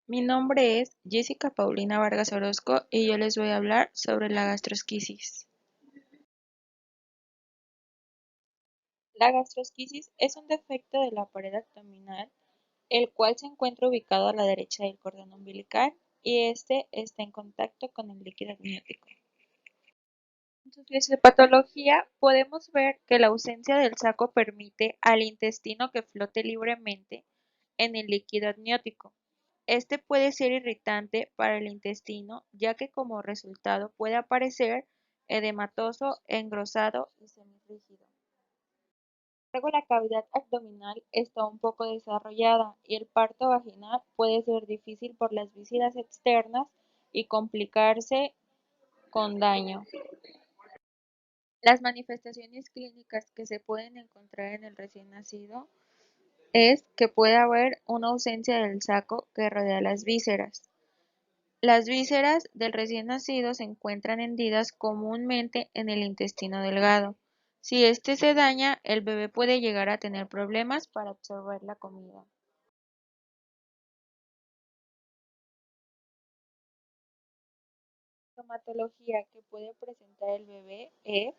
Mi nombre es Jessica Paulina Vargas Orozco y yo les voy a hablar sobre la gastrosquisis. La gastrosquisis es un defecto de la pared abdominal, el cual se encuentra ubicado a la derecha del cordón umbilical y este está en contacto con el líquido amniótico. En su fisiopatología podemos ver que la ausencia del saco permite al intestino que flote libremente en el líquido amniótico. Este puede ser irritante para el intestino, ya que como resultado puede aparecer edematoso, engrosado y semirrígido. Luego la cavidad abdominal está un poco desarrollada y el parto vaginal puede ser difícil por las vísceras externas y complicarse con daño. Las manifestaciones clínicas que se pueden encontrar en el recién nacido es que puede haber una ausencia del saco que rodea las vísceras. Las vísceras del recién nacido se encuentran hendidas comúnmente en el intestino delgado. Si este se daña, el bebé puede llegar a tener problemas para absorber la comida. La sintomatología que puede presentar el bebé es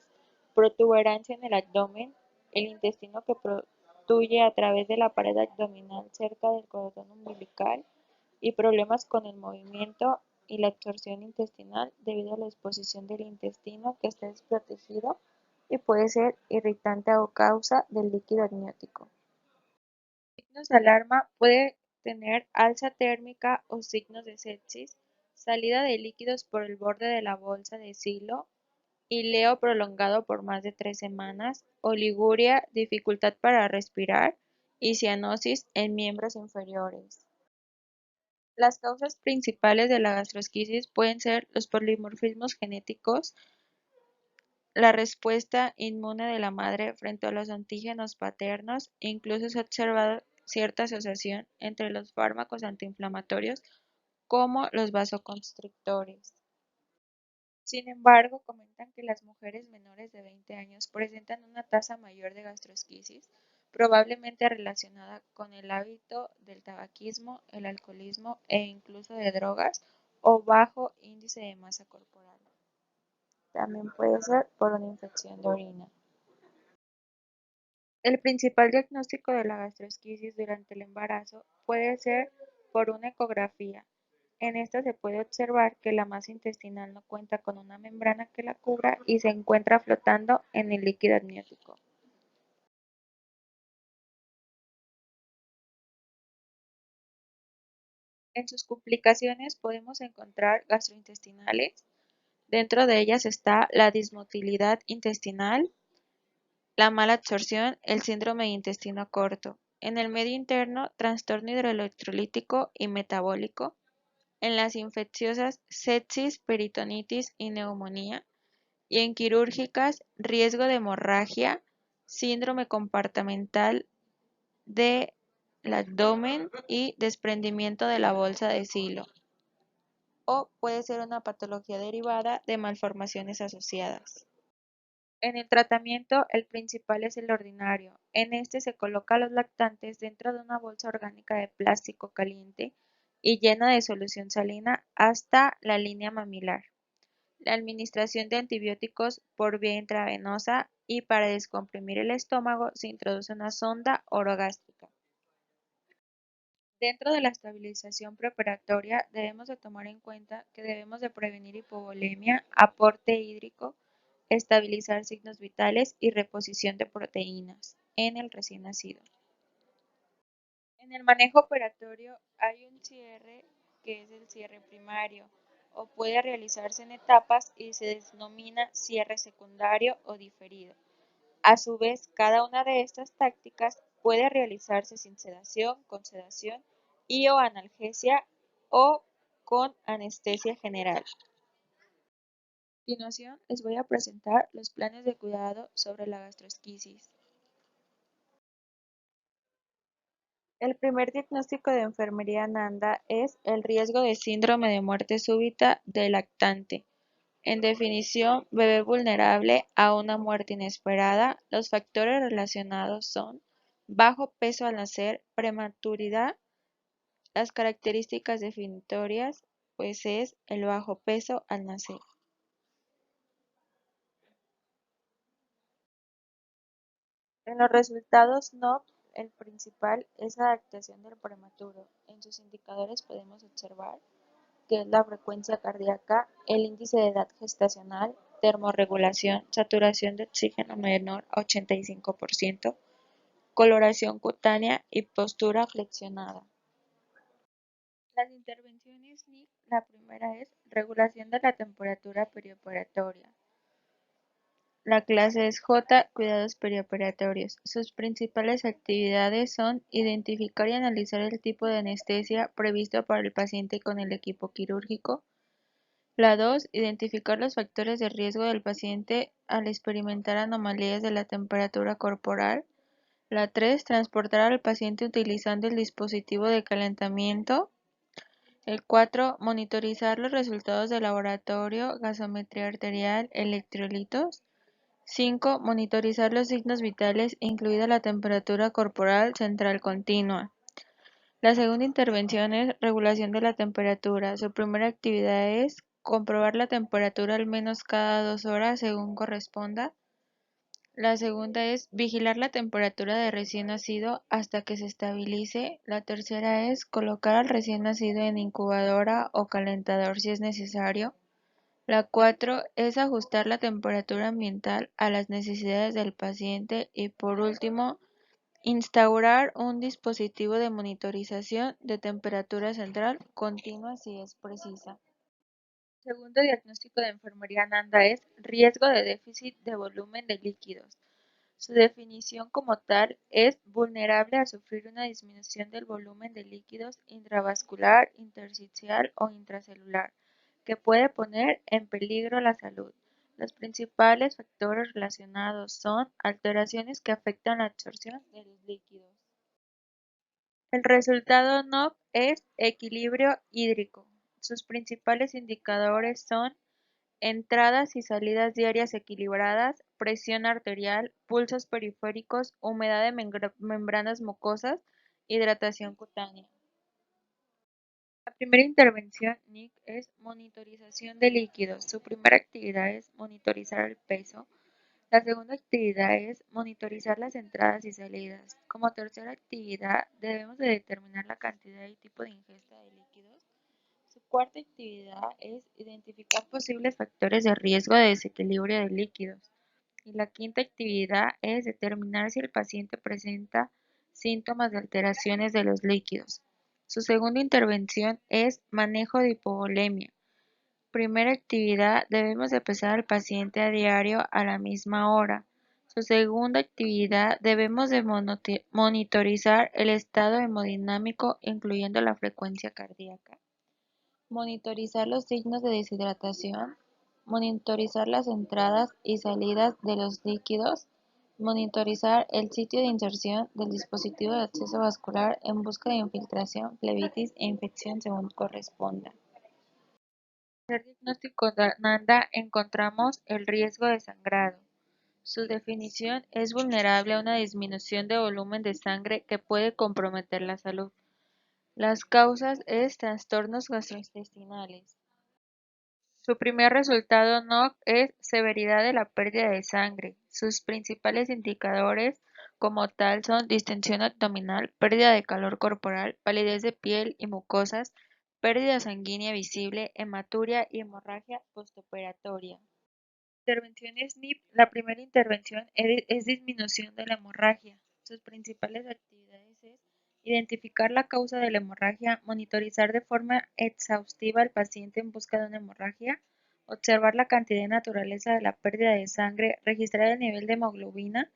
protuberancia en el abdomen, el intestino que protruye a través de la pared abdominal cerca del cordón umbilical y problemas con el movimiento y la absorción intestinal debido a la exposición del intestino que está desprotegido y puede ser irritante o causa del líquido amniótico. Signos de alarma puede tener alza térmica o signos de sepsis, salida de líquidos por el borde de la bolsa de silo, hileo prolongado por más de 3 semanas, oliguria, dificultad para respirar y cianosis en miembros inferiores. Las causas principales de la gastrosquisis pueden ser los polimorfismos genéticos, la respuesta inmune de la madre frente a los antígenos paternos, e incluso se ha observado cierta asociación entre los fármacos antiinflamatorios como los vasoconstrictores. Sin embargo, comentan que las mujeres menores de 20 años presentan una tasa mayor de gastrosquisis, probablemente relacionada con el hábito del tabaquismo, el alcoholismo e incluso de drogas o bajo índice de masa corporal. También puede ser por una infección de orina. El principal diagnóstico de la gastrosquisis durante el embarazo puede ser por una ecografía. En esta se puede observar que la masa intestinal no cuenta con una membrana que la cubra y se encuentra flotando en el líquido amniótico. En sus complicaciones podemos encontrar gastrointestinales. Dentro de ellas está la dismotilidad intestinal, la mala absorción, el síndrome de intestino corto. En el medio interno, trastorno hidroelectrolítico y metabólico. En las infecciosas, sepsis, peritonitis y neumonía. Y en quirúrgicas, riesgo de hemorragia, síndrome compartimental del abdomen y desprendimiento de la bolsa de silo. O puede ser una patología derivada de malformaciones asociadas. En el tratamiento, el principal es el ordinario. En este se coloca a los lactantes dentro de una bolsa orgánica de plástico caliente y llena de solución salina hasta la línea mamilar. La administración de antibióticos por vía intravenosa y para descomprimir el estómago se introduce una sonda orogástrica. Dentro de la estabilización preoperatoria debemos de tomar en cuenta que debemos de prevenir hipovolemia, aporte hídrico, estabilizar signos vitales y reposición de proteínas en el recién nacido. En el manejo operatorio hay un cierre que es el cierre primario o puede realizarse en etapas y se denomina cierre secundario o diferido. A su vez, cada una de estas tácticas puede realizarse sin sedación, con sedación y o analgesia o con anestesia general. A continuación, les voy a presentar los planes de cuidado sobre la gastrosquisis. El primer diagnóstico de enfermería Nanda es el riesgo de síndrome de muerte súbita del lactante. En definición, bebé vulnerable a una muerte inesperada. Los factores relacionados son bajo peso al nacer, prematuridad, Las características definitorias, pues es el bajo peso al nacer. En los resultados NOP, el principal es la adaptación del prematuro. En sus indicadores podemos observar que es la frecuencia cardíaca, el índice de edad gestacional, termorregulación, saturación de oxígeno menor a 85%, coloración cutánea y postura flexionada. Las intervenciones NIC, la primera es regulación de la temperatura perioperatoria. La clase es J, cuidados perioperatorios. Sus principales actividades son identificar y analizar el tipo de anestesia previsto para el paciente con el equipo quirúrgico. La 2, identificar los factores de riesgo del paciente al experimentar anomalías de la temperatura corporal. La 3, transportar al paciente utilizando el dispositivo de calentamiento. El 4, monitorizar los resultados de laboratorio, gasometría arterial, electrolitos. 5. Monitorizar los signos vitales, incluida la temperatura corporal central continua. La segunda intervención es regulación de la temperatura. Su primera actividad es comprobar la temperatura al menos cada 2 horas según corresponda. La segunda es vigilar la temperatura de recién nacido hasta que se estabilice. La tercera es colocar al recién nacido en incubadora o calentador si es necesario. La 4 es ajustar la temperatura ambiental a las necesidades del paciente y por último, instaurar un dispositivo de monitorización de temperatura central continua si es precisa. El segundo diagnóstico de enfermería NANDA es riesgo de déficit de volumen de líquidos. Su definición como tal es vulnerable a sufrir una disminución del volumen de líquidos intravascular, intersticial o intracelular, que puede poner en peligro la salud. Los principales factores relacionados son alteraciones que afectan la absorción de los líquidos. El resultado NOP es equilibrio hídrico. Sus principales indicadores son entradas y salidas diarias equilibradas, presión arterial, pulsos periféricos, humedad de membranas mucosas, hidratación cutánea. La primera intervención NIC es monitorización de líquidos. Su primera actividad es monitorizar el peso. La segunda actividad es monitorizar las entradas y salidas. Como tercera actividad, debemos de determinar la cantidad y tipo de ingesta de líquidos. Su cuarta actividad es identificar posibles factores de riesgo de desequilibrio de líquidos. Y la quinta actividad es determinar si el paciente presenta síntomas de alteraciones de los líquidos. Su segunda intervención es manejo de hipovolemia. Primera actividad, debemos de pesar al paciente a diario a la misma hora. Su segunda actividad, debemos de monitorizar el estado hemodinámico, incluyendo la frecuencia cardíaca. Monitorizar los signos de deshidratación. Monitorizar las entradas y salidas de los líquidos. Monitorizar el sitio de inserción del dispositivo de acceso vascular en busca de infiltración, flebitis e infección según corresponda. En el diagnóstico de NANDA encontramos el riesgo de sangrado. Su definición es vulnerable a una disminución de volumen de sangre que puede comprometer la salud. Las causas es trastornos gastrointestinales. Su primer resultado NOC es severidad de la pérdida de sangre. Sus principales indicadores como tal son distensión abdominal, pérdida de calor corporal, palidez de piel y mucosas, pérdida sanguínea visible, hematuria y hemorragia postoperatoria. Intervenciones NIP. La primera intervención es disminución de la hemorragia. Sus principales actividades es identificar la causa de la hemorragia, monitorizar de forma exhaustiva al paciente en busca de una hemorragia, observar la cantidad y naturaleza de la pérdida de sangre, registrar el nivel de hemoglobina,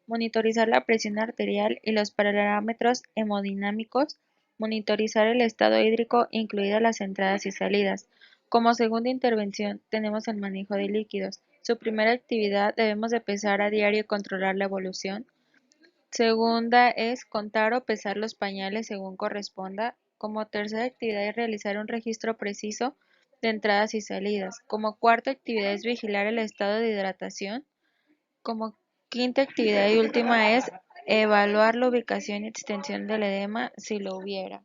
monitorizar la presión arterial y los parámetros hemodinámicos, monitorizar el estado hídrico, incluidas las entradas y salidas. Como segunda intervención, tenemos el manejo de líquidos. Su primera actividad debemos de pesar a diario y controlar la evolución. Segunda es contar o pesar los pañales según corresponda. Como tercera actividad es realizar un registro preciso de entradas y salidas. Como cuarta actividad es vigilar el estado de hidratación. Como quinta actividad y última es evaluar la ubicación y extensión del edema si lo hubiera.